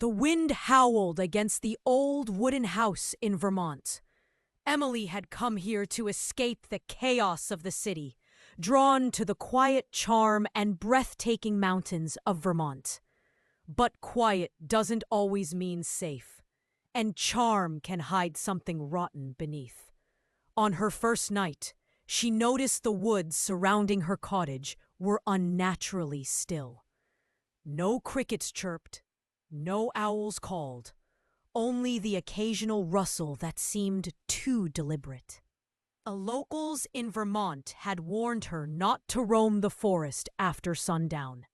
The wind howled against the old wooden house in Vermont. Emily had come here to escape the chaos of the city, drawn to the quiet charm and breathtaking mountains of Vermont. But quiet doesn't always mean safe, and charm can hide something rotten beneath. On her first night, she noticed the woods surrounding her cottage were unnaturally still. No crickets chirped, no owls called, only the occasional rustle that seemed too deliberate. Locals in Vermont had warned her not to roam the forest after sundown.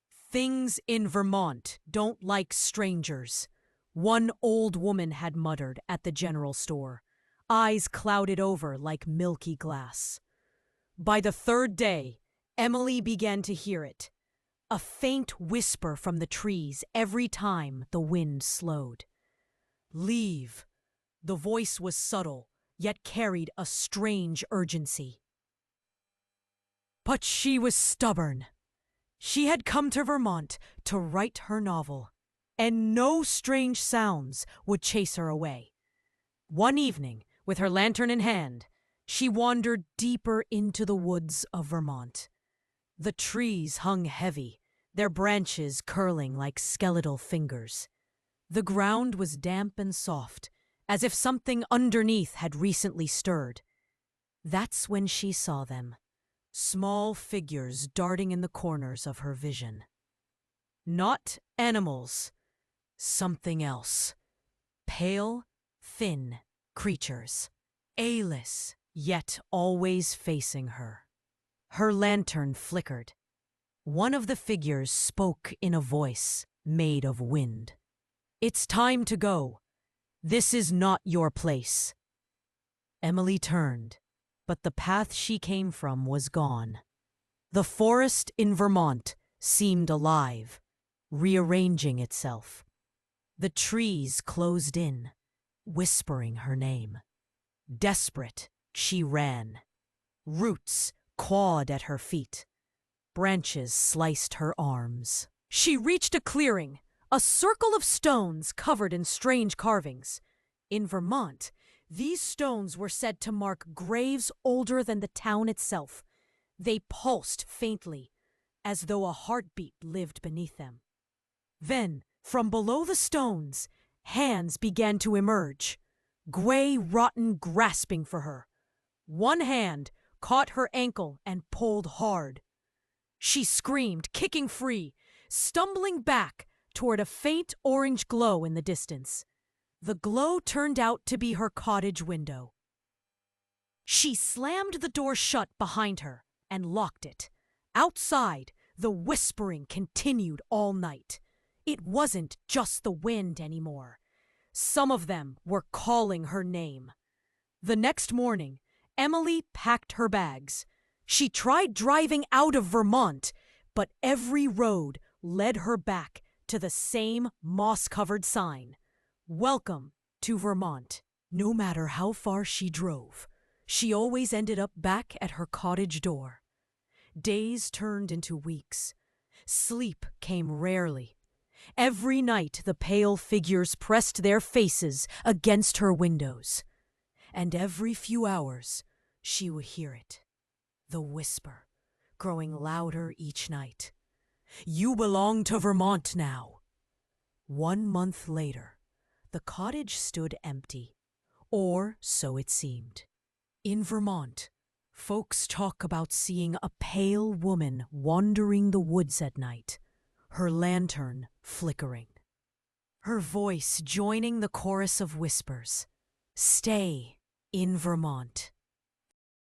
"Things in Vermont don't like strangers," one old woman had muttered at the general store, eyes clouded over like milky glass. By the third day, Emily began to hear it, a faint whisper from the trees every time the wind slowed. "Leave." The voice was subtle, yet carried a strange urgency. But she was stubborn. She had come to Vermont to write her novel, and no strange sounds would chase her away. One evening, with her lantern in hand, she wandered deeper into the woods of Vermont. The trees hung heavy, their branches curling like skeletal fingers. The ground was damp and soft, as if something underneath had recently stirred. That's when she saw them, small figures darting in the corners of her vision. Not animals, something else. Pale, thin creatures, airless, yet always facing her. Her lantern flickered. One of the figures spoke in a voice made of wind. "It's time to go. This is not your place." Emily turned, but the path she came from was gone. The forest in Vermont seemed alive, rearranging itself. The trees closed in, whispering her name. Desperate, she ran. Roots clawed at her feet. Branches sliced her arms. She reached a clearing, a circle of stones covered in strange carvings. In Vermont, these stones were said to mark graves older than the town itself. They pulsed faintly, as though a heartbeat lived beneath them. Then, from below the stones, hands began to emerge, gray, rotten, grasping for her. One hand caught her ankle and pulled hard. She screamed, kicking free, stumbling back toward a faint orange glow in the distance. The glow turned out to be her cottage window. She slammed the door shut behind her and locked it. Outside, the whispering continued all night. It wasn't just the wind anymore. Some of them were calling her name. The next morning, Emily packed her bags. She tried driving out of Vermont, but every road led her back to the same moss-covered sign. "Welcome to Vermont." No matter how far she drove, she always ended up back at her cottage door. Days turned into weeks. Sleep came rarely. Every night the pale figures pressed their faces against her windows. And every few hours she would hear it. The whisper, growing louder each night. "You belong to Vermont now." 1 month later, the cottage stood empty, or so it seemed. In Vermont, folks talk about seeing a pale woman wandering the woods at night, her lantern flickering. Her voice joining the chorus of whispers. "Stay in Vermont."